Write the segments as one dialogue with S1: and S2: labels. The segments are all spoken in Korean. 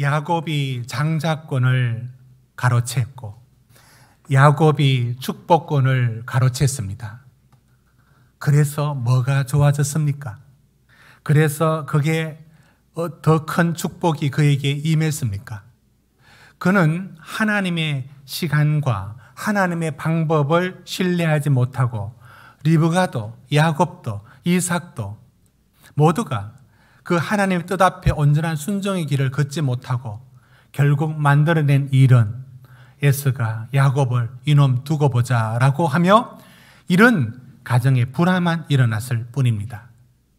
S1: 야곱이 장자권을 가로챘고 야곱이 축복권을 가로챘습니다. 그래서 뭐가 좋아졌습니까? 그래서 그게 더 큰 축복이 그에게 임했습니까? 그는 하나님의 시간과 하나님의 방법을 신뢰하지 못하고 리브가도 야곱도 이삭도 모두가 그 하나님의 뜻 앞에 온전한 순종의 길을 걷지 못하고 결국 만들어낸 일은 에서가 야곱을 이놈 두고 보자라고 하며 이런 가정에 불화만 일어났을 뿐입니다.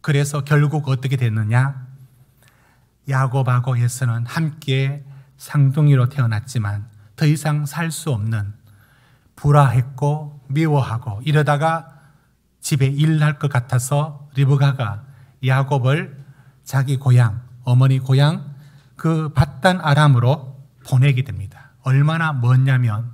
S1: 그래서 결국 어떻게 됐느냐? 야곱하고 에서는 함께 쌍둥이로 태어났지만 더 이상 살 수 없는 불화했고 미워하고 이러다가 집에 일 날 것 같아서 리브가가 야곱을 자기 고향, 어머니 고향 그 밧단 아람으로 보내게 됩니다. 얼마나 먼냐면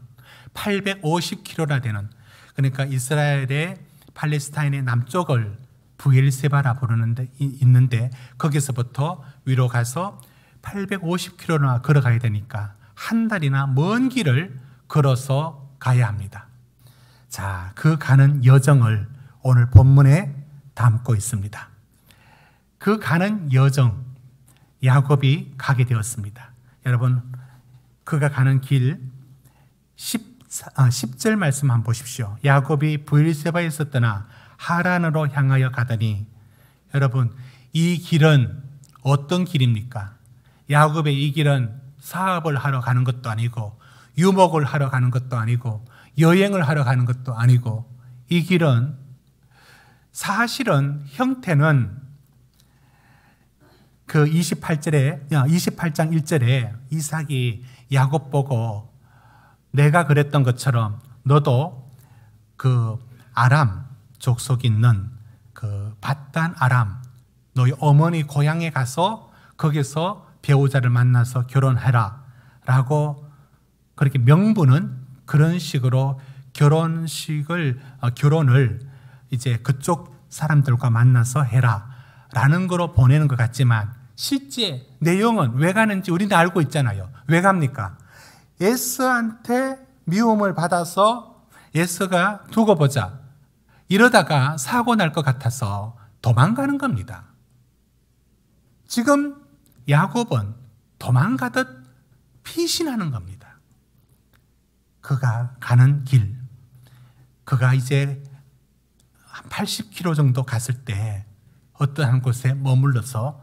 S1: 850km나 되는, 그러니까 이스라엘의 팔레스타인의 남쪽을 부엘세바라 부르는데 있는데 거기서부터 위로 가서 850km나 걸어가야 되니까 한 달이나 먼 길을 걸어서 가야 합니다. 자, 그 가는 여정을 오늘 본문에 담고 있습니다. 그 가는 여정, 야곱이 가게 되었습니다. 여러분, 그가 가는 길 10절 말씀 한번 보십시오. 야곱이 브엘세바에서 떠나 하란으로 향하여 가더니, 여러분, 이 길은 어떤 길입니까? 야곱의 이 길은 사업을 하러 가는 것도 아니고 유목을 하러 가는 것도 아니고 여행을 하러 가는 것도 아니고, 이 길은 사실은 형태는 그 28장 1절에 이삭이 야곱 보고 내가 그랬던 것처럼 너도 그 아람 족속 있는 그 밧단 아람 너희 어머니 고향에 가서 거기서 배우자를 만나서 결혼해라 라고, 그렇게 명분은 그런 식으로 결혼을 이제 그쪽 사람들과 만나서 해라 라는 거로 보내는 것 같지만 실제 내용은 왜 가는지 우리는 알고 있잖아요. 왜 갑니까? 에서한테 미움을 받아서 에서가 두고 보자 이러다가 사고 날 것 같아서 도망가는 겁니다. 지금 야곱은 도망가듯 피신하는 겁니다. 그가 가는 길, 그가 이제 한 80km 정도 갔을 때 어떠한 곳에 머물러서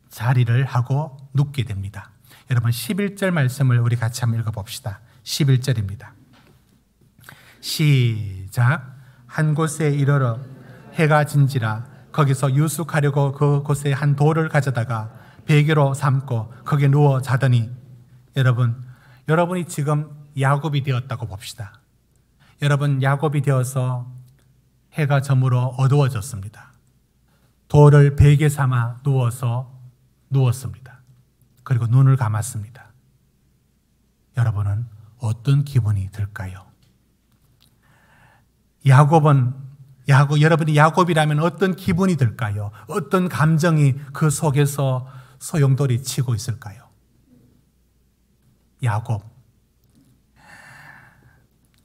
S1: 자리를 하고 눕게 됩니다. 여러분 11절 말씀을 우리 같이 한번 읽어봅시다. 11절입니다. 시작. 한 곳에 이르러 해가 진지라 거기서 유숙하려고 그곳에 한 돌을 가져다가 베개로 삼고 거기에 누워 자더니, 여러분이 지금 야곱이 되었다고 봅시다. 여러분, 야곱이 되어서 해가 저물어 어두워졌습니다. 돌을 베개 삼아 누웠습니다. 그리고 눈을 감았습니다. 여러분은 어떤 기분이 들까요? 여러분이 야곱이라면 어떤 기분이 들까요? 어떤 감정이 그 속에서 소용돌이 치고 있을까요? 야곱,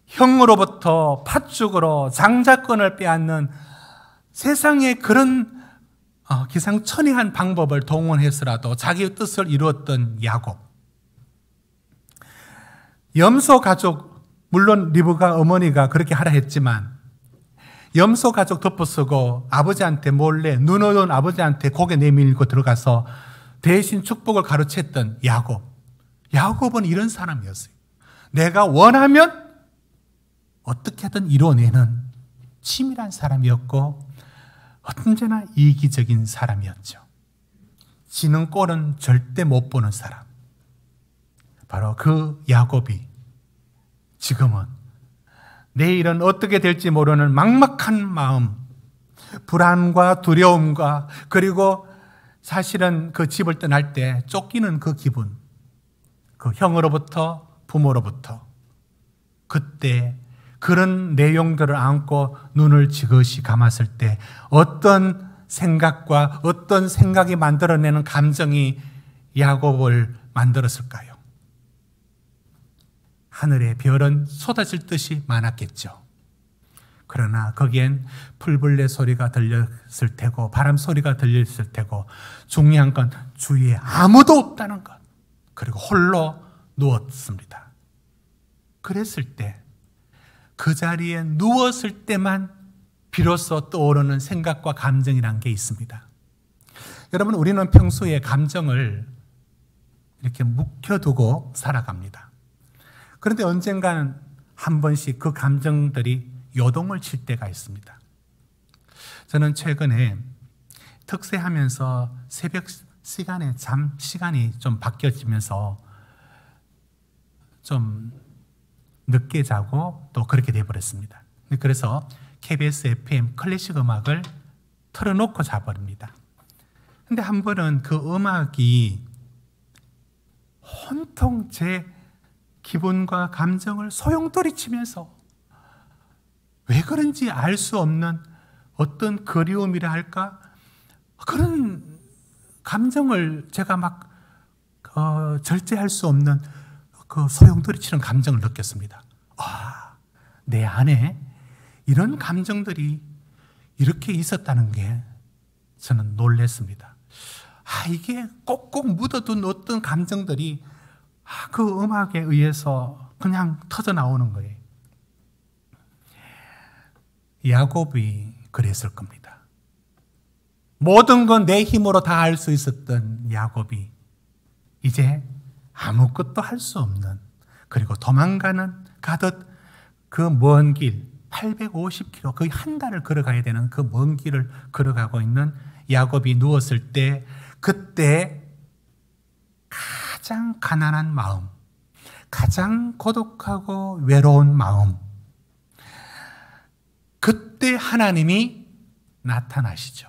S1: 형으로부터 팥죽으로 장자권을 빼앗는 세상의 그런 기상천외한 방법을 동원해서라도 자기의 뜻을 이루었던 야곱. 염소 가족, 물론 리브가 어머니가 그렇게 하라 했지만 염소 가족 덮어쓰고 아버지한테 몰래, 눈 어두운 아버지한테 고개 내밀고 들어가서 대신 축복을 가로챘던 야곱. 야곱은 이런 사람이었어요. 내가 원하면 어떻게든 이뤄내는 치밀한 사람이었고 언제나 이기적인 사람이었죠. 지는 꼴은 절대 못 보는 사람. 바로 그 야곱이 지금은 내일은 어떻게 될지 모르는 막막한 마음, 불안과 두려움과, 그리고 사실은 그 집을 떠날 때 쫓기는 그 기분, 그 형으로부터 부모로부터, 그때 그런 내용들을 안고 눈을 지그시 감았을 때 어떤 생각과 어떤 생각이 만들어내는 감정이 야곱을 만들었을까요? 하늘의 별은 쏟아질 듯이 많았겠죠. 그러나 거기엔 풀벌레 소리가 들렸을 테고 바람 소리가 들렸을 테고 중요한 건 주위에 아무도 없다는 것. 그리고 홀로 누웠습니다. 그랬을 때 그 자리에 누웠을 때만 비로소 떠오르는 생각과 감정이란 게 있습니다. 여러분, 우리는 평소에 감정을 이렇게 묵혀두고 살아갑니다. 그런데 언젠가는 한 번씩 그 감정들이 요동을 칠 때가 있습니다. 저는 최근에 특세하면서 새벽 시간에 잠 시간이 좀 바뀌어지면서 좀 늦게 자고 또 그렇게 돼버렸습니다. 그래서 KBS FM 클래식 음악을 틀어놓고 자버립니다. 근데 한 번은 그 음악이 온통 제 기분과 감정을 소용돌이치면서 왜 그런지 알 수 없는 어떤 그리움이라 할까? 그런 감정을 제가 막 절제할 수 없는 그 소용돌이치는 감정을 느꼈습니다. 내 안에 이런 감정들이 이렇게 있었다는 게 저는 놀랐습니다. 이게 꼭꼭 묻어둔 어떤 감정들이 그 음악에 의해서 그냥 터져 나오는 거예요. 야곱이 그랬을 겁니다. 모든 건 내 힘으로 다 할 수 있었던 야곱이 이제 아무것도 할 수 없는, 그리고 가듯 그 먼 길, 850km, 거의 한 달을 걸어가야 되는 그 먼 길을 걸어가고 있는 야곱이 누웠을 때, 그때 가장 가난한 마음, 가장 고독하고 외로운 마음, 그때 하나님이 나타나시죠.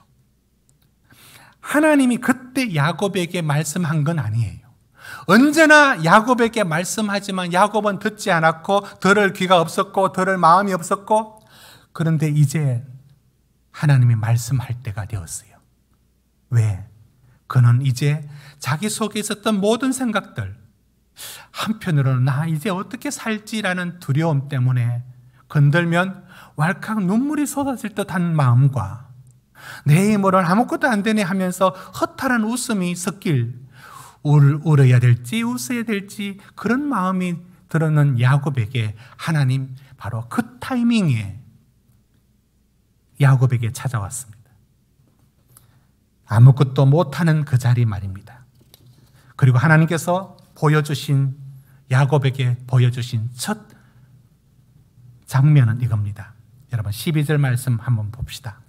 S1: 하나님이 그때 야곱에게 말씀한 건 아니에요. 언제나 야곱에게 말씀하지만 야곱은 듣지 않았고 들을 귀가 없었고 들을 마음이 없었고, 그런데 이제 하나님이 말씀할 때가 되었어요. 왜? 그는 이제 자기 속에 있었던 모든 생각들, 한편으로는 나 이제 어떻게 살지라는 두려움 때문에 건들면 왈칵 눈물이 쏟아질 듯한 마음과 내 힘으로는 아무것도 안 되네 하면서 허탈한 웃음이 섞일, 울어야 될지 웃어야 될지 그런 마음이 들었는 야곱에게 하나님 바로 그 타이밍에 야곱에게 찾아왔습니다. 아무것도 못하는 그 자리 말입니다. 그리고 하나님께서 야곱에게 보여주신 첫 장면은 이겁니다. 여러분 12절 말씀 한번 봅시다.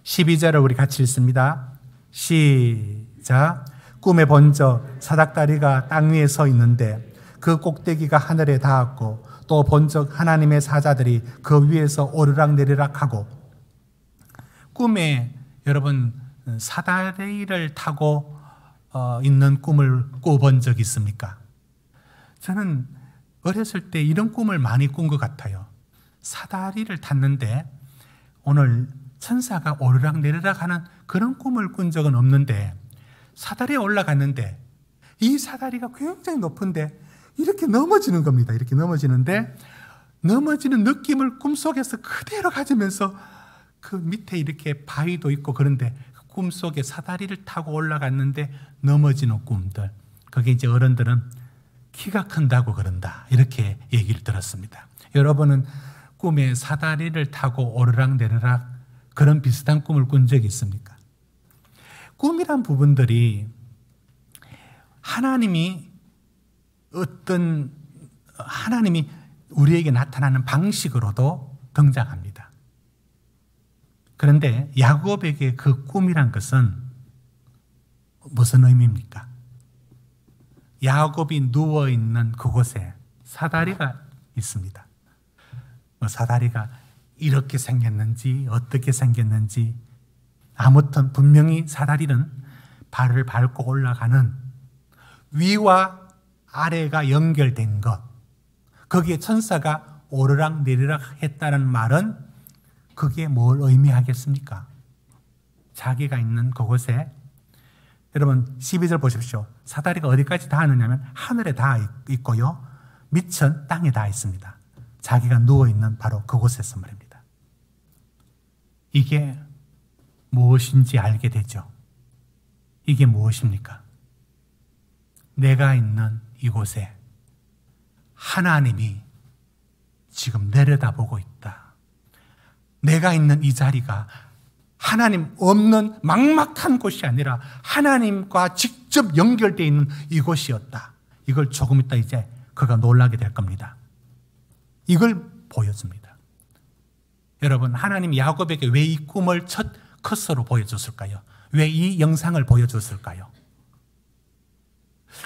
S1: 12절을 우리 같이 읽습니다. 시작. 꿈에 본적 사닥다리가 땅 위에 서 있는데 그 꼭대기가 하늘에 닿았고, 또 본적 하나님의 사자들이 그 위에서 오르락내리락 하고. 꿈에 여러분 사다리를 타고 있는 꿈을 꿔본 적 있습니까? 저는 어렸을 때 이런 꿈을 많이 꾼 것 같아요. 사다리를 탔는데 오늘 천사가 오르락내리락 하는 그런 꿈을 꾼 적은 없는데, 사다리에 올라갔는데 이 사다리가 굉장히 높은데 이렇게 넘어지는 겁니다. 이렇게 넘어지는데, 넘어지는 느낌을 꿈속에서 그대로 가지면서 그 밑에 이렇게 바위도 있고, 그런데 꿈속에 사다리를 타고 올라갔는데 넘어지는 꿈들, 그게 이제 어른들은 키가 큰다고 그런다, 이렇게 얘기를 들었습니다. 여러분은 꿈에 사다리를 타고 오르락내리락 그런 비슷한 꿈을 꾼 적이 있습니까? 꿈이란 부분들이 하나님이 우리에게 나타나는 방식으로도 등장합니다. 그런데 야곱에게 그 꿈이란 것은 무슨 의미입니까? 야곱이 누워있는 그곳에 사다리가 있습니다. 사다리가 이렇게 생겼는지 어떻게 생겼는지, 아무튼 분명히 사다리는 발을 밟고 올라가는 위와 아래가 연결된 것, 거기에 천사가 오르락내리락 했다는 말은 그게 뭘 의미하겠습니까? 자기가 있는 그곳에 여러분 12절 보십시오. 사다리가 어디까지 닿았느냐면 하늘에 닿아 있고요. 밑은 땅에 닿아 있습니다. 자기가 누워있는 바로 그곳에서 말입니다. 이게 무엇인지 알게 되죠. 이게 무엇입니까? 내가 있는 이곳에 하나님이 지금 내려다보고 있다. 내가 있는 이 자리가 하나님 없는 막막한 곳이 아니라 하나님과 직접 연결되어 있는 이곳이었다. 이걸 조금 있다 이제 그가 놀라게 될 겁니다. 이걸 보여줍니다. 여러분, 하나님 야곱에게 왜 이 꿈을 첫 컷으로 보여줬을까요? 왜 이 영상을 보여줬을까요?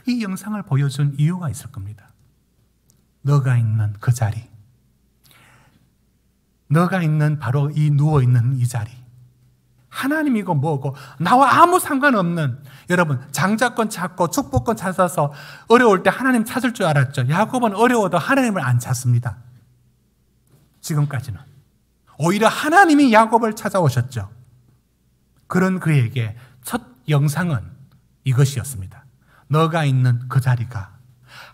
S1: 이 영상을 보여준 이유가 있을 겁니다. 너가 있는 그 자리, 너가 있는 바로 이 누워있는 이 자리, 하나님이고 뭐고 나와 아무 상관없는, 여러분 장자권 찾고 축복권 찾아서 어려울 때 하나님 찾을 줄 알았죠. 야곱은 어려워도 하나님을 안 찾습니다. 지금까지는 오히려 하나님이 야곱을 찾아오셨죠. 그런 그에게 첫 영상은 이것이었습니다. 너가 있는 그 자리가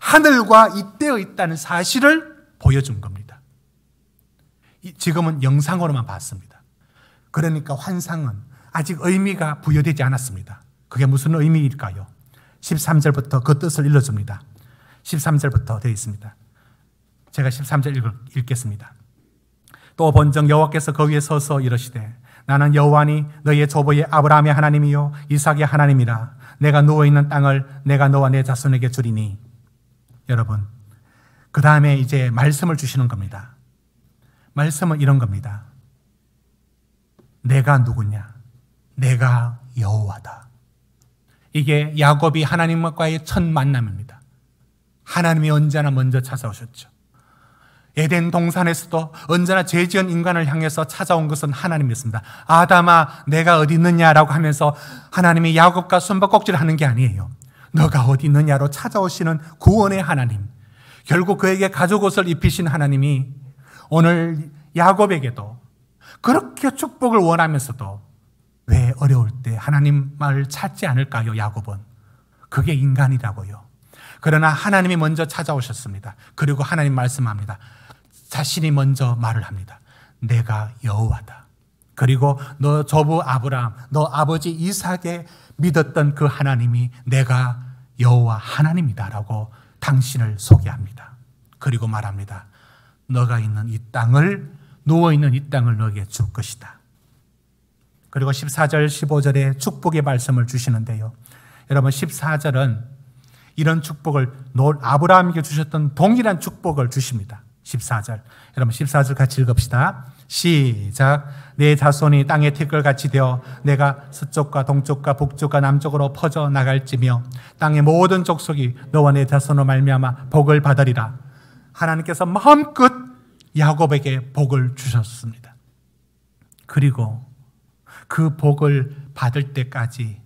S1: 하늘과 잇대어 있다는 사실을 보여준 겁니다. 지금은 영상으로만 봤습니다. 그러니까 환상은 아직 의미가 부여되지 않았습니다. 그게 무슨 의미일까요? 13절부터 그 뜻을 일러줍니다. 13절부터 되어 있습니다. 제가 13절 읽겠습니다. 또 본적 여호와께서 거기에 서서 이러시되 나는 여호와니 너희의 조부의 아브라함의 하나님이요 이삭의 하나님이라. 내가 누워있는 땅을 내가 너와 내 자손에게 주리니. 여러분, 그 다음에 이제 말씀을 주시는 겁니다. 말씀은 이런 겁니다. 내가 누구냐? 내가 여호와다. 이게 야곱이 하나님과의 첫 만남입니다. 하나님이 언제나 먼저 찾아오셨죠. 에덴 동산에서도 언제나 죄지은 인간을 향해서 찾아온 것은 하나님이었습니다. 아담아 내가 어디 있느냐라고 하면서 하나님이 야곱과 숨바꼭질을 하는 게 아니에요. 너가 어디 있느냐로 찾아오시는 구원의 하나님, 결국 그에게 가죽옷을 입히신 하나님이 오늘 야곱에게도 그렇게 축복을 원하면서도 왜 어려울 때 하나님을 찾지 않을까요? 야곱은 그게 인간이라고요. 그러나 하나님이 먼저 찾아오셨습니다. 그리고 하나님 말씀합니다. 자신이 먼저 말을 합니다. 내가 여호와다. 그리고 너 조부 아브라함, 너 아버지 이삭에 믿었던 그 하나님이 내가 여호와 하나님이다라고 당신을 소개합니다. 그리고 말합니다. 너가 있는 이 땅을, 누워있는 이 땅을 너에게 줄 것이다. 그리고 14절 15절에 축복의 말씀을 주시는데요. 여러분 14절은 이런 축복을 아브라함에게 주셨던 동일한 축복을 주십니다. 14절. 여러분 14절 같이 읽읍시다. 시작. 내 자손이 땅의 티끌같이 되어 내가 서쪽과 동쪽과 북쪽과 남쪽으로 퍼져 나갈지며 땅의 모든 족속이 너와 내 자손으로 말미암아 복을 받으리라. 하나님께서 마음껏 야곱에게 복을 주셨습니다. 그리고 그 복을 받을 때까지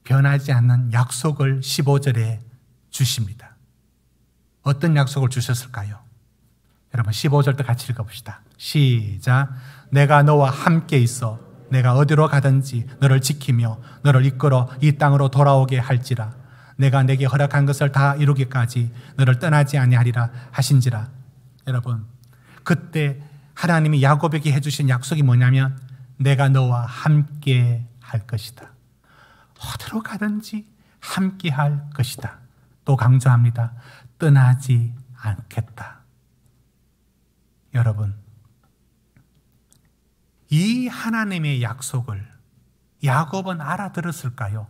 S1: 변하지 않는 약속을 15절에 주십니다. 어떤 약속을 주셨을까요? 여러분 15절도 같이 읽어봅시다. 시작. 내가 너와 함께 있어 내가 어디로 가든지 너를 지키며 너를 이끌어 이 땅으로 돌아오게 할지라. 내가 내게 허락한 것을 다 이루기까지 너를 떠나지 아니하리라 하신지라. 여러분 그때 하나님이 야곱에게 해주신 약속이 뭐냐면 내가 너와 함께 할 것이다. 어디로 가든지 함께 할 것이다. 또 강조합니다. 떠나지 않겠다. 여러분, 이 하나님의 약속을 야곱은 알아들었을까요?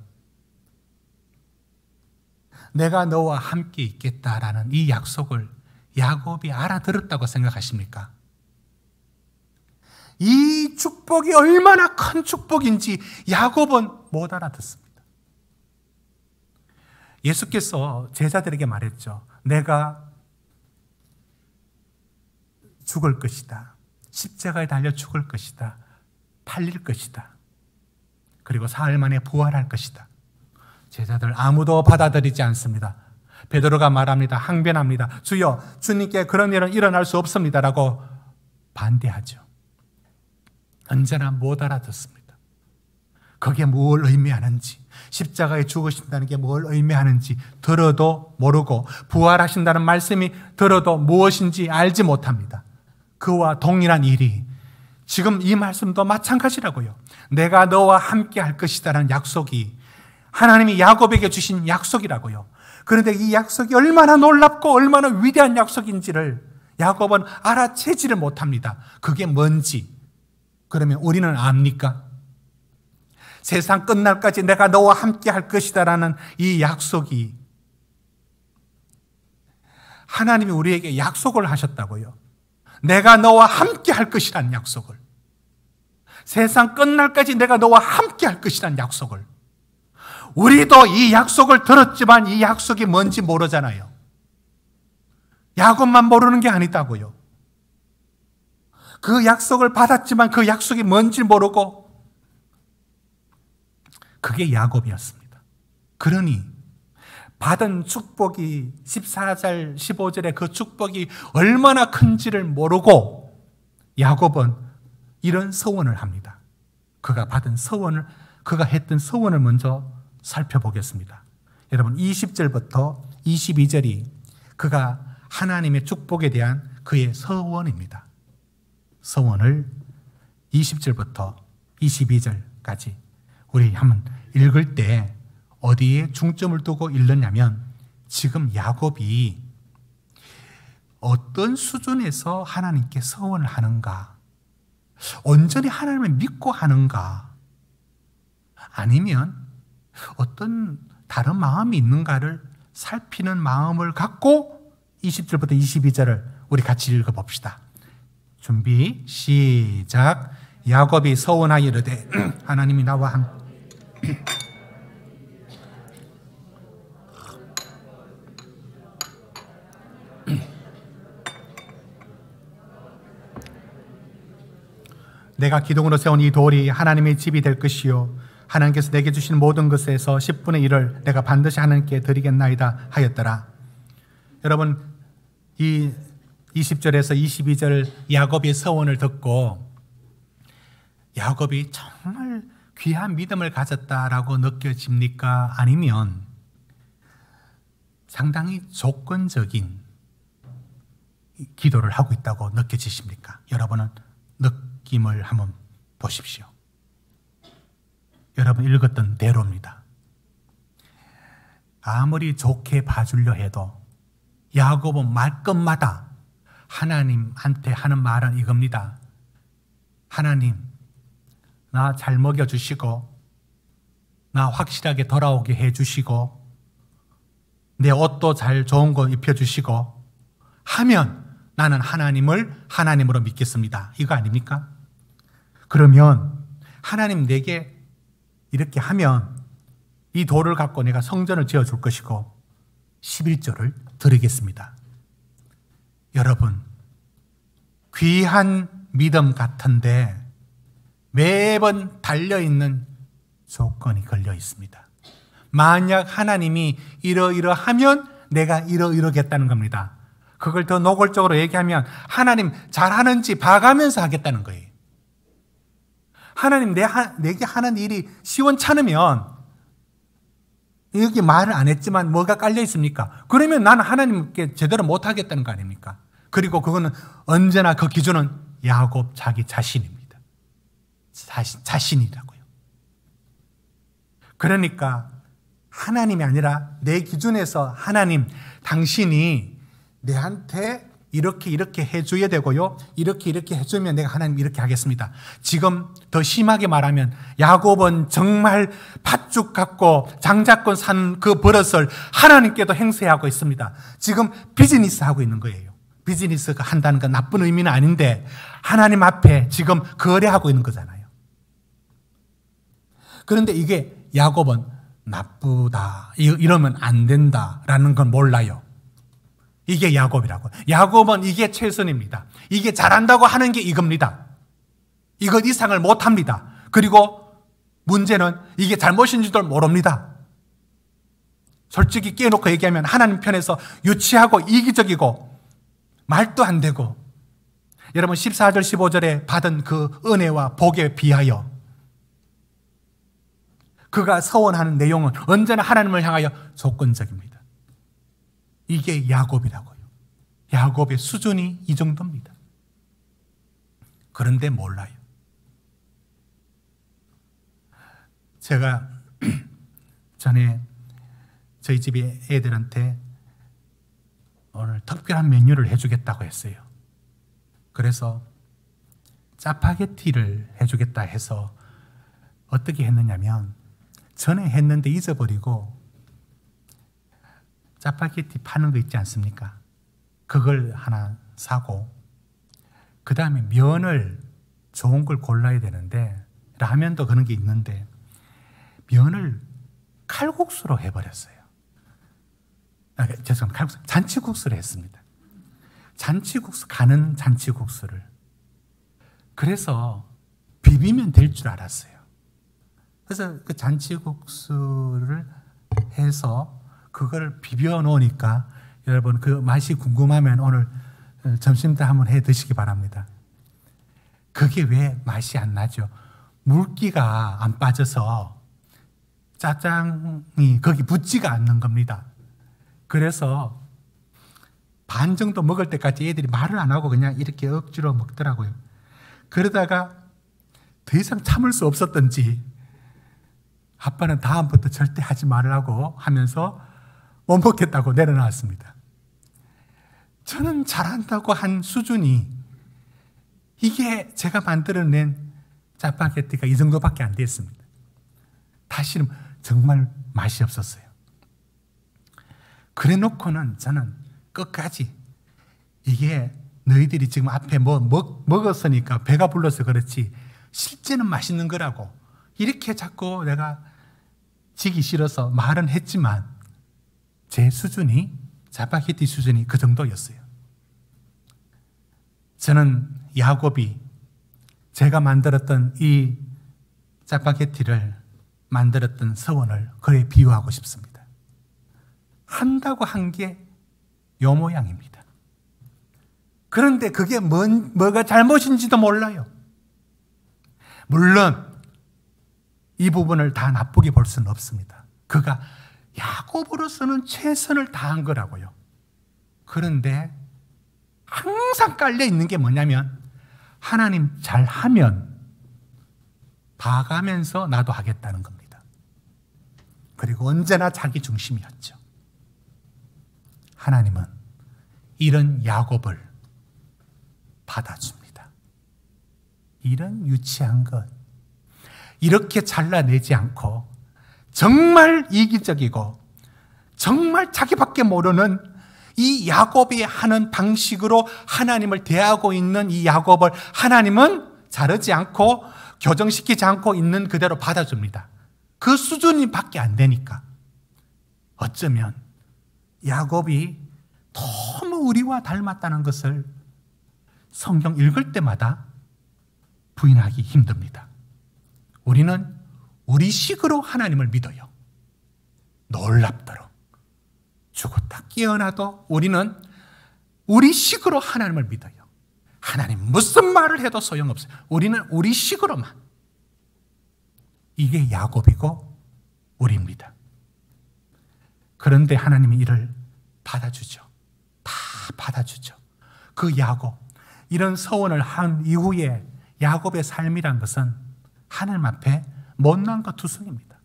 S1: 내가 너와 함께 있겠다라는 이 약속을 야곱이 알아들었다고 생각하십니까? 이 축복이 얼마나 큰 축복인지 야곱은 못 알아듣습니다. 예수께서 제자들에게 말했죠. 내가 죽을 것이다. 십자가에 달려 죽을 것이다. 팔릴 것이다. 그리고 사흘 만에 부활할 것이다. 제자들 아무도 받아들이지 않습니다. 베드로가 말합니다. 항변합니다. 주여, 주님께 그런 일은 일어날 수 없습니다라고 반대하죠. 언제나 못 알아듣습니다. 그게 뭘 의미하는지, 십자가에 죽으신다는 게 뭘 의미하는지 들어도 모르고 부활하신다는 말씀이 들어도 무엇인지 알지 못합니다. 그와 동일한 일이 지금 이 말씀도 마찬가지라고요. 내가 너와 함께 할 것이다라는 약속이 하나님이 야곱에게 주신 약속이라고요. 그런데 이 약속이 얼마나 놀랍고 얼마나 위대한 약속인지를 야곱은 알아채지를 못합니다. 그게 뭔지 그러면 우리는 압니까? 세상 끝날까지 내가 너와 함께 할 것이다라는 이 약속이 하나님이 우리에게 약속을 하셨다고요. 내가 너와 함께 할 것이라는 약속을, 세상 끝날까지 내가 너와 함께 할 것이라는 약속을, 우리도 이 약속을 들었지만 이 약속이 뭔지 모르잖아요. 야곱만 모르는 게 아니다고요. 그 약속을 받았지만 그 약속이 뭔지 모르고 그게 야곱이었습니다. 그러니 받은 축복이 14절 15절에 그 축복이 얼마나 큰지를 모르고 야곱은 이런 서원을 합니다. 그가 받은 서원을, 그가 했던 서원을 먼저 살펴보겠습니다. 여러분 20절부터 22절이 그가 하나님의 축복에 대한 그의 서원입니다. 서원을 20절부터 22절까지 우리 한번 읽을 때 어디에 중점을 두고 읽느냐면 지금 야곱이 어떤 수준에서 하나님께 서원을 하는가, 온전히 하나님을 믿고 하는가, 아니면 어떤 다른 마음이 있는가를 살피는 마음을 갖고 20절부터 22절을 우리 같이 읽어봅시다. 준비 시작. 야곱이 서원하여 이르되 하나님이 나와 함께 내가 기둥으로 세운 이 돌이 하나님의 집이 될 것이요 하나님께서 내게 주신 모든 것에서 10분의 1을 내가 반드시 하나님께 드리겠나이다 하였더라. 여러분 이 20절에서 22절 야곱의 서원을 듣고 야곱이 정말 귀한 믿음을 가졌다라고 느껴집니까? 아니면 상당히 조건적인 기도를 하고 있다고 느껴지십니까? 여러분은 느낌을 한번 보십시오. 여러분 읽었던 대로입니다. 아무리 좋게 봐주려 해도 야곱은 말끝마다 하나님한테 하는 말은 이겁니다. 하나님, 나 잘 먹여주시고 나 확실하게 돌아오게 해주시고 내 옷도 잘 좋은 거 입혀주시고 하면 나는 하나님을 하나님으로 믿겠습니다. 이거 아닙니까? 그러면 하나님 내게 이렇게 하면 이 돌을 갖고 내가 성전을 지어줄 것이고 11조를 드리겠습니다. 여러분, 귀한 믿음 같은데 매번 달려있는 조건이 걸려 있습니다. 만약 하나님이 이러이러하면 내가 이러이러겠다는 겁니다. 그걸 더 노골적으로 얘기하면 하나님 잘하는지 봐가면서 하겠다는 거예요. 하나님 내게 하는 일이 시원찮으면 여기 말을 안 했지만 뭐가 깔려 있습니까? 그러면 나는 하나님께 제대로 못하겠다는 거 아닙니까? 그리고 그거는 언제나 그 기준은 야곱 자기 자신입니다. 자신이라고요. 그러니까 하나님이 아니라 내 기준에서 하나님 당신이 내한테 이렇게 해줘야 되고요. 이렇게 해주면 내가 하나님 이렇게 하겠습니다. 지금 더 심하게 말하면 야곱은 정말 팥죽 갖고 장자권 산 그 버릇을 하나님께도 행세하고 있습니다. 지금 비즈니스 하고 있는 거예요. 비즈니스가 한다는 건 나쁜 의미는 아닌데 하나님 앞에 지금 거래하고 있는 거잖아요. 그런데 이게 야곱은 나쁘다, 이러면 안 된다라는 건 몰라요. 이게 야곱이라고. 야곱은 이게 최선입니다. 이게 잘한다고 하는 게 이겁니다. 이것 이상을 못합니다. 그리고 문제는 이게 잘못인지도 모릅니다. 솔직히 깨놓고 얘기하면 하나님 편에서 유치하고 이기적이고 말도 안 되고, 여러분 14절 15절에 받은 그 은혜와 복에 비하여 그가 서원하는 내용은 언제나 하나님을 향하여 조건적입니다. 이게 야곱이라고요. 야곱의 수준이 이 정도입니다. 그런데 몰라요. 제가 전에 저희 집에 애들한테 오늘 특별한 메뉴를 해주겠다고 했어요. 그래서 짜파게티를 해주겠다 해서 어떻게 했느냐면 전에 했는데 잊어버리고 짜파게티 파는 거 있지 않습니까? 그걸 하나 사고 그 다음에 면을 좋은 걸 골라야 되는데 라면도 그런 게 있는데 면을 칼국수로 해버렸어요. 죄송합니다. 칼국수, 잔치국수를 했습니다. 잔치국수, 가는 잔치국수를. 그래서 비비면 될 줄 알았어요. 그래서 그 잔치국수를 해서 그걸 비벼 놓으니까 여러분 그 맛이 궁금하면 오늘 점심 때 한번 해 드시기 바랍니다. 그게 왜 맛이 안 나죠? 물기가 안 빠져서 짜장이 거기 붙지가 않는 겁니다. 그래서 반 정도 먹을 때까지 애들이 말을 안 하고 그냥 이렇게 억지로 먹더라고요. 그러다가 더 이상 참을 수 없었던지 아빠는 다음부터 절대 하지 말라고 하면서 못 먹겠다고 내려놨습니다. 저는 잘한다고 한 수준이 이게 제가 만들어낸 짜파게티가 이 정도밖에 안 됐습니다. 다시는 정말 맛이 없었어요. 그래 놓고는 저는 끝까지 이게 너희들이 지금 앞에 먹었으니까 배가 불러서 그렇지 실제는 맛있는 거라고 이렇게 자꾸 내가 지기 싫어서 말은 했지만 제 수준이 짜파게티 수준이 그 정도였어요. 저는 야곱이 제가 만들었던 이 짜파게티를 만들었던 서원을 그에 비유하고 싶습니다. 한다고 한 게 요 모양입니다. 그런데 그게 뭐가 잘못인지도 몰라요. 물론 이 부분을 다 나쁘게 볼 수는 없습니다. 그가 야곱으로서는 최선을 다한 거라고요. 그런데 항상 깔려 있는 게 뭐냐면 하나님 잘하면 봐가면서 나도 하겠다는 겁니다. 그리고 언제나 자기 중심이었죠. 하나님은 이런 야곱을 받아줍니다. 이런 유치한 것, 이렇게 잘라내지 않고 정말 이기적이고 정말 자기밖에 모르는 이 야곱이 하는 방식으로 하나님을 대하고 있는 이 야곱을 하나님은 자르지 않고 교정시키지 않고 있는 그대로 받아줍니다. 그 수준이 밖에 안 되니까 어쩌면 야곱이 너무 우리와 닮았다는 것을 성경 읽을 때마다 부인하기 힘듭니다. 우리는 우리식으로 하나님을 믿어요. 놀랍도록 죽었다 깨어나도 우리는 우리식으로 하나님을 믿어요. 하나님 무슨 말을 해도 소용없어요. 우리는 우리식으로만. 이게 야곱이고 우리입니다. 그런데 하나님이 이를 받아주죠. 다 받아주죠. 그 야곱, 이런 서원을 한 이후에 야곱의 삶이란 것은 하나님 앞에 못난 것 투성입니다.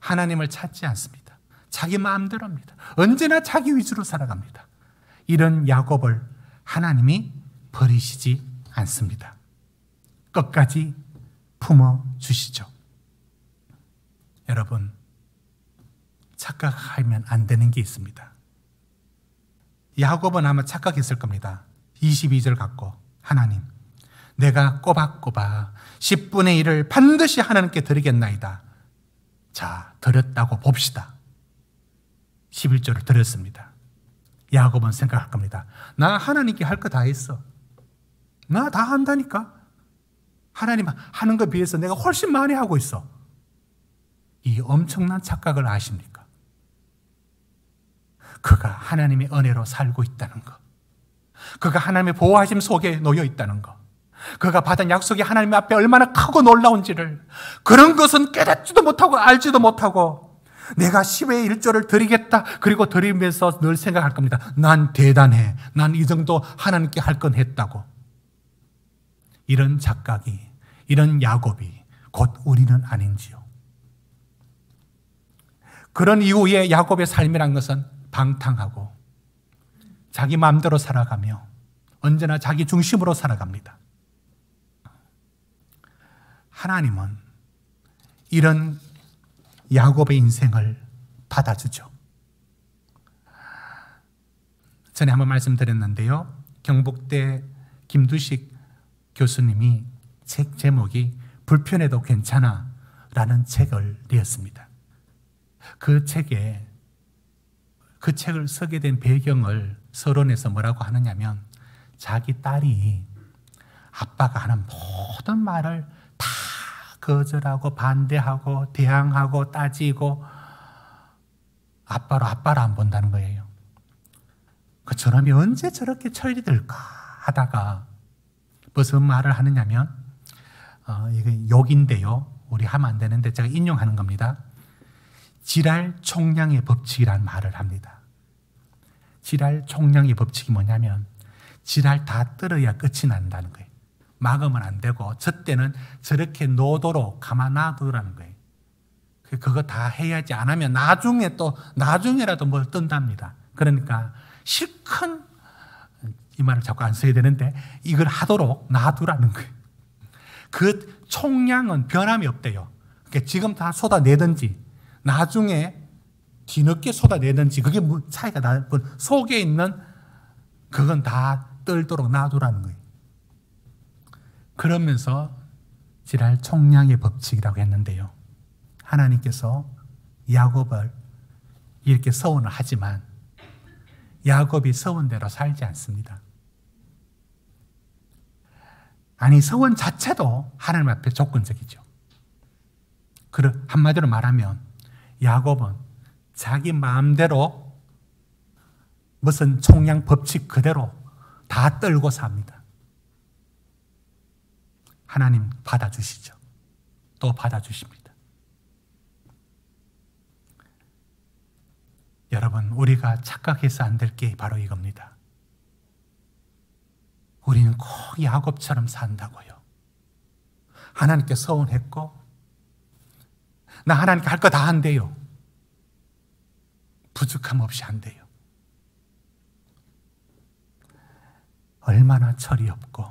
S1: 하나님을 찾지 않습니다. 자기 마음대로입니다. 언제나 자기 위주로 살아갑니다. 이런 야곱을 하나님이 버리시지 않습니다. 끝까지 품어주시죠. 여러분, 착각하면 안 되는 게 있습니다. 야곱은 아마 착각했을 겁니다. 22절 갖고 하나님, 내가 꼬박꼬박 10분의 1을 반드시 하나님께 드리겠나이다. 자, 드렸다고 봅시다. 11절을 드렸습니다. 야곱은 생각할 겁니다. 나 하나님께 할 거 다 했어. 나 다 한다니까. 하나님 하는 것에 비해서 내가 훨씬 많이 하고 있어. 이 엄청난 착각을 아십니까? 그가 하나님의 은혜로 살고 있다는 것, 그가 하나님의 보호하심 속에 놓여 있다는 것, 그가 받은 약속이 하나님 앞에 얼마나 크고 놀라운지를, 그런 것은 깨닫지도 못하고 알지도 못하고 내가 10의 1조를 드리겠다, 그리고 드리면서 늘 생각할 겁니다. 난 대단해. 난 이 정도 하나님께 할 건 했다고. 이런 착각이, 이런 야곱이 곧 우리는 아닌지요. 그런 이후에 야곱의 삶이란 것은 방탕하고 자기 마음대로 살아가며 언제나 자기 중심으로 살아갑니다. 하나님은 이런 야곱의 인생을 받아주죠. 전에 한번 말씀드렸는데요. 경북대 김두식 교수님이 책 제목이 불편해도 괜찮아 라는 책을 내었습니다. 그 책을 쓰게 된 배경을 서론에서 뭐라고 하느냐면, 자기 딸이 아빠가 하는 모든 말을 다 거절하고 반대하고 대항하고 따지고 아빠를 안 본다는 거예요. 그 저놈이 언제 저렇게 천리들까 하다가 무슨 말을 하느냐면, 이게 욕인데요. 우리 하면 안 되는데 제가 인용하는 겁니다. 지랄 총량의 법칙이라는 말을 합니다. 지랄 총량의 법칙이 뭐냐면, 지랄 다 떨어야 끝이 난다는 거예요. 막으면 안 되고, 저 때는 저렇게 노도록 가만 놔두라는 거예요. 그거 다 해야지, 안 하면 나중에라도 뭘 뜬답니다. 그러니까 실컷, 이 말을 자꾸 안 써야 되는데, 이걸 하도록 놔두라는 거예요. 그 총량은 변함이 없대요. 그러니까 지금 다 쏟아내든지 나중에 뒤늦게 쏟아내든지 그게 뭐 차이가 날 뿐, 속에 있는 그건 다 떨도록 놔두라는 거예요. 그러면서 지랄 총량의 법칙이라고 했는데요. 하나님께서 야곱을 이렇게 서원을 하지만 야곱이 서원대로 살지 않습니다. 아니, 서원 자체도 하나님 앞에 조건적이죠. 한마디로 말하면 야곱은 자기 마음대로 무슨 총량 법칙 그대로 다 떨고 삽니다. 하나님 받아주시죠. 또 받아주십니다. 여러분, 우리가 착각해서 안 될 게 바로 이겁니다. 우리는 꼭 야곱처럼 산다고요. 하나님께 서원했고 나 하나님께 할 거 다 한대요. 부족함 없이 한대요. 얼마나 철이 없고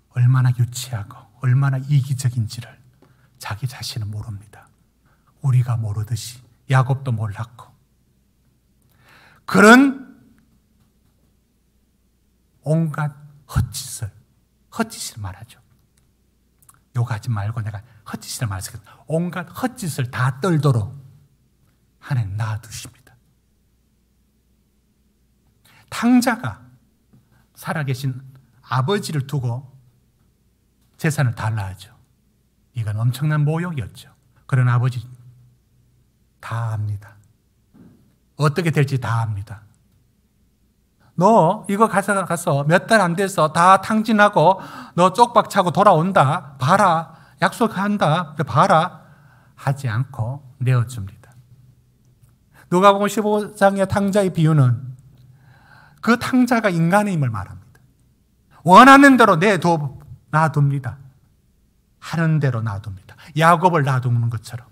S1: 얼마나 유치하고 얼마나 이기적인지를 자기 자신은 모릅니다. 우리가 모르듯이 야곱도 몰랐고, 그런 온갖 헛짓을 말하죠. 욕하지 말고 내가 헛짓을 말해서 온갖 헛짓을 다 떨도록 하나님 놔두십니다. 탕자가 살아계신 아버지를 두고 재산을 달라 하죠. 이건 엄청난 모욕이었죠. 그런 아버지 다 압니다. 어떻게 될지 다 압니다. 너 이거 가서 몇 달 안 돼서 다 탕진하고 너 쪽박 차고 돌아온다. 봐라. 약속한다. 봐라. 하지 않고 내어줍니다. 누가복음 15장의 탕자의 비유는 그 탕자가 인간의 힘을 말합니다. 원하는 대로 놔둡니다. 하는 대로 놔둡니다. 야곱을 놔두는 것처럼.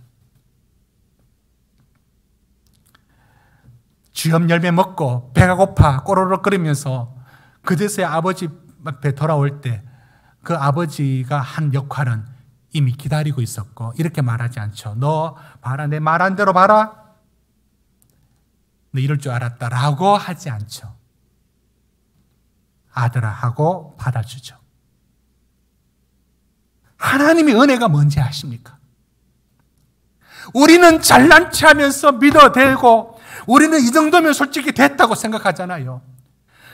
S1: 쥐엄 열매 먹고 배가 고파 꼬르륵거리면서 그제서야 아버지 앞에 돌아올 때 그 아버지가 한 역할은 이미 기다리고 있었고, 이렇게 말하지 않죠. 너 봐라, 내 말한 대로 봐라. 너 이럴 줄 알았다라고 하지 않죠. 아들아 하고 받아주죠. 하나님의 은혜가 뭔지 아십니까? 우리는 잘난 체하면서 믿어대고 우리는 이 정도면 솔직히 됐다고 생각하잖아요.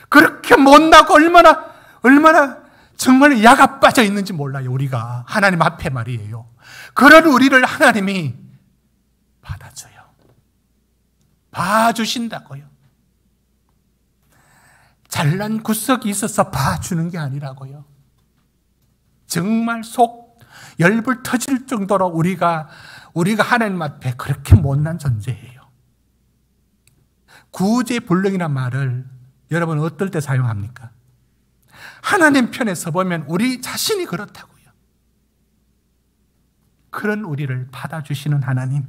S1: 그렇게 못나고 얼마나 정말 야가 빠져 있는지 몰라요. 우리가 하나님 앞에 말이에요. 그런 우리를 하나님이 받아줘요. 봐주신다고요. 잘난 구석이 있어서 봐주는 게 아니라고요. 정말 속 열불 터질 정도로 우리가 하나님 앞에 그렇게 못난 존재예요. 구제불능이라는 말을 여러분 어떨 때 사용합니까? 하나님 편에 서보면 우리 자신이 그렇다고요. 그런 우리를 받아주시는 하나님,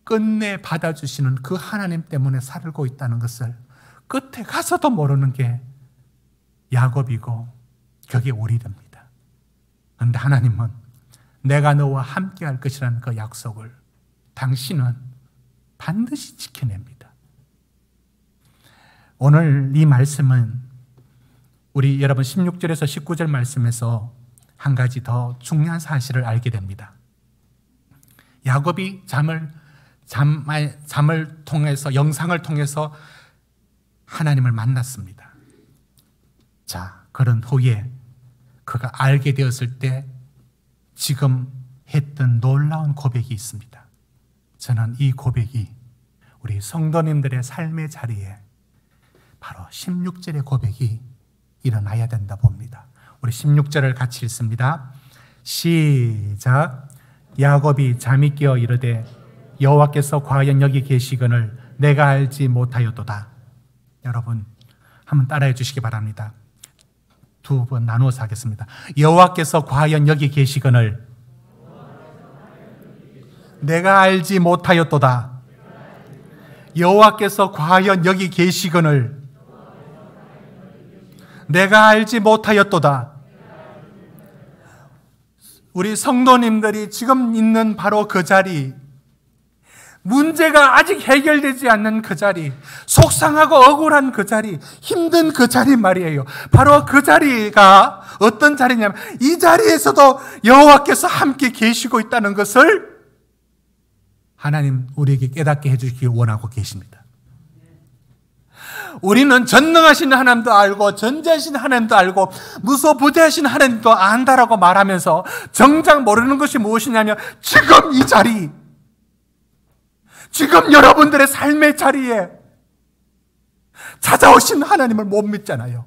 S1: 끝내 받아주시는 그 하나님 때문에 살고 있다는 것을 끝에 가서도 모르는 게 야곱이고 그게 우리입니다. 그런데 하나님은 내가 너와 함께 할 것이라는 그 약속을 당신은 반드시 지켜냅니다. 오늘 이 말씀은 우리 여러분 16절에서 19절 말씀에서 한 가지 더 중요한 사실을 알게 됩니다. 야곱이 잠을 통해서, 영상을 통해서 하나님을 만났습니다. 자, 그런 후에 그가 알게 되었을 때 지금 했던 놀라운 고백이 있습니다. 저는 이 고백이 우리 성도님들의 삶의 자리에 바로 16절의 고백이 일어나야 된다 봅니다. 우리 16절을 같이 읽습니다. 시작. 야곱이 잠이 깨어 이르되 여호와께서 과연 여기 계시거늘 내가 알지 못하였도다. 여러분 한번 따라해 주시기 바랍니다. 두 번 나누어서 하겠습니다. 여호와께서 과연 여기 계시거늘 내가 알지 못하였도다. 여호와께서 과연 여기 계시거늘 내가 알지 못하였도다. 우리 성도님들이 지금 있는 바로 그 자리, 문제가 아직 해결되지 않는 그 자리, 속상하고 억울한 그 자리, 힘든 그 자리 말이에요. 바로 그 자리가 어떤 자리냐면 이 자리에서도 여호와께서 함께 계시고 있다는 것을 하나님 우리에게 깨닫게 해주시길 원하고 계십니다. 우리는 전능하신 하나님도 알고 전지하신 하나님도 알고 무소부재하신 하나님도 안다라고 말하면서 정작 모르는 것이 무엇이냐면 지금 이 자리, 지금 여러분들의 삶의 자리에 찾아오신 하나님을 못 믿잖아요.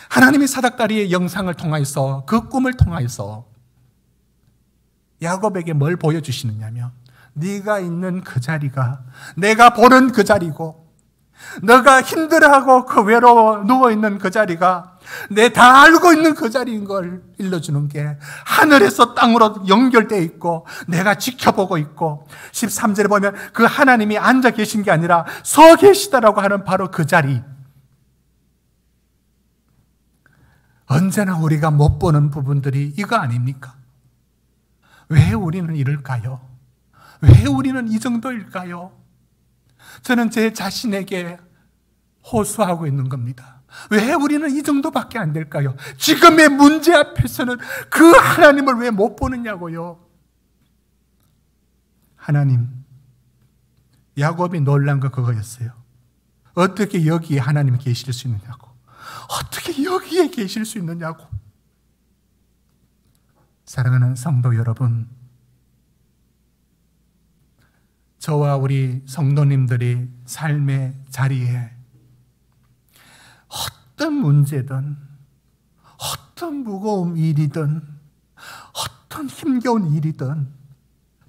S1: 하나님이 사닥다리의 영상을 통하여서 그 꿈을 통하여서 야곱에게 뭘 보여주시느냐면 네가 있는 그 자리가 내가 보는 그 자리고 너가 힘들어하고 그 외로워 누워있는 그 자리가 내 다 알고 있는 그 자리인 걸 일러주는 게 하늘에서 땅으로 연결되어 있고 내가 지켜보고 있고 13절에 보면 그 하나님이 앉아 계신 게 아니라 서 계시다라고 하는 바로 그 자리. 언제나 우리가 못 보는 부분들이 이거 아닙니까? 왜 우리는 이럴까요? 왜 우리는 이 정도일까요? 저는 제 자신에게 호소하고 있는 겁니다. 왜 우리는 이 정도밖에 안 될까요? 지금의 문제 앞에서는 그 하나님을 왜 못 보느냐고요? 하나님, 야곱이 놀란 거 그거였어요. 어떻게 여기에 하나님이 계실 수 있느냐고. 어떻게 여기에 계실 수 있느냐고. 사랑하는 성도 여러분, 저와 우리 성도님들이 삶의 자리에 어떤 문제든 어떤 무거운 일이든 어떤 힘겨운 일이든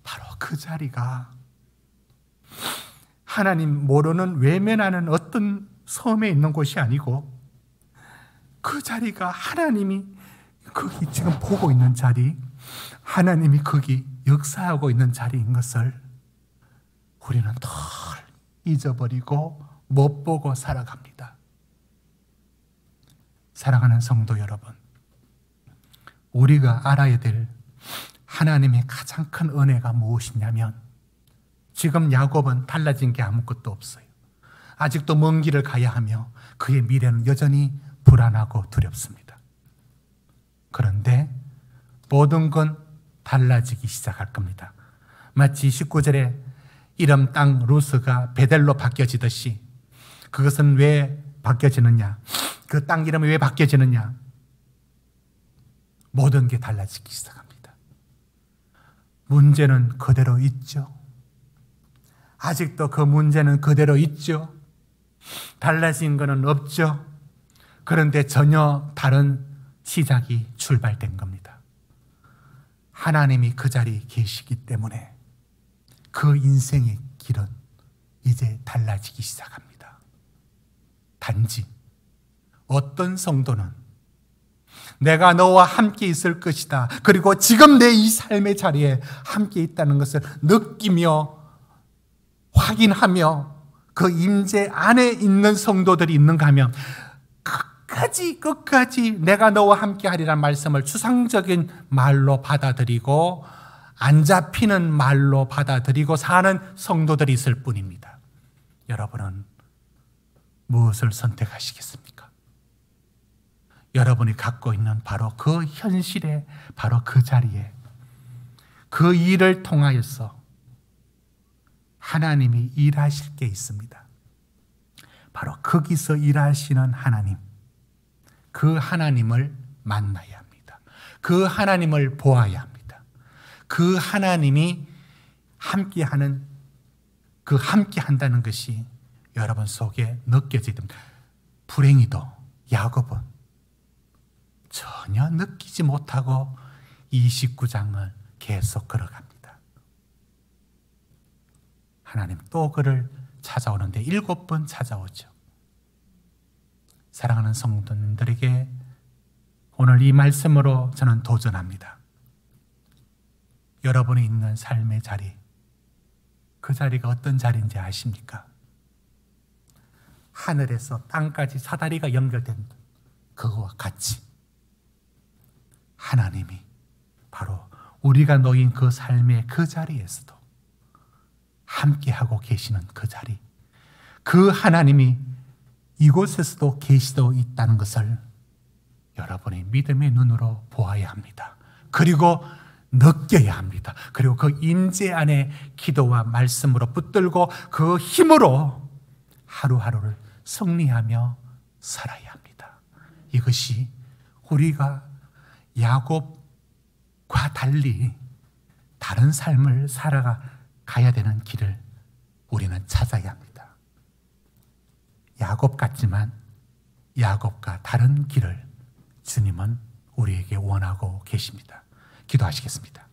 S1: 바로 그 자리가 하나님 모르는 외면하는 어떤 섬에 있는 곳이 아니고 그 자리가 하나님이 거기 지금 보고 있는 자리, 하나님이 거기 역사하고 있는 자리인 것을 우리는 늘 잊어버리고 못 보고 살아갑니다. 사랑하는 성도 여러분, 우리가 알아야 될 하나님의 가장 큰 은혜가 무엇이냐면 지금 야곱은 달라진 게 아무것도 없어요. 아직도 먼 길을 가야 하며 그의 미래는 여전히 불안하고 두렵습니다. 그런데 모든 건 달라지기 시작할 겁니다. 마치 19절에 이름 땅 루스가 베델로 바뀌어지듯이 그것은 왜 바뀌어지느냐? 그 땅 이름이 왜 바뀌어지느냐? 모든 게 달라지기 시작합니다. 문제는 그대로 있죠. 아직도 그 문제는 그대로 있죠. 달라진 것은 없죠. 그런데 전혀 다른 시작이 출발된 겁니다. 하나님이 그 자리에 계시기 때문에 그 인생의 길은 이제 달라지기 시작합니다. 단지 어떤 성도는 내가 너와 함께 있을 것이다, 그리고 지금 내 이 삶의 자리에 함께 있다는 것을 느끼며 확인하며 그 임재 안에 있는 성도들이 있는가 하면 끝까지 내가 너와 함께 하리라는 말씀을 추상적인 말로 받아들이고 안 잡히는 말로 받아들이고 사는 성도들이 있을 뿐입니다. 여러분은 무엇을 선택하시겠습니까? 여러분이 갖고 있는 바로 그 현실에, 바로 그 자리에, 그 일을 통하여서 하나님이 일하실 게 있습니다. 바로 거기서 일하시는 하나님, 그 하나님을 만나야 합니다. 그 하나님을 보아야 합니다. 그 하나님이 함께하는, 그 함께한다는 것이 여러분 속에 느껴지게 됩니다. 불행히도 야곱은 전혀 느끼지 못하고 29장을 계속 걸어갑니다. 하나님 또 그를 찾아오는데 7번 찾아오죠. 사랑하는 성도님들에게 오늘 이 말씀으로 저는 도전합니다. 여러분이 있는 삶의 자리, 그 자리가 어떤 자리인지 아십니까? 하늘에서 땅까지 사다리가 연결된 그거와 같이 하나님이 바로 우리가 놓인 그 삶의 그 자리에서도 함께하고 계시는 그 자리, 그 하나님이 이곳에서도 계시도 있다는 것을 여러분이 믿음의 눈으로 보아야 합니다. 그리고 느껴야 합니다. 그리고 그 임재 안에 기도와 말씀으로 붙들고 그 힘으로 하루하루를 승리하며 살아야 합니다. 이것이 우리가 야곱과 달리 다른 삶을 살아가야 되는 길을 우리는 찾아야 합니다. 야곱 같지만 야곱과 다른 길을 주님은 우리에게 원하고 계십니다. 기도하시겠습니다.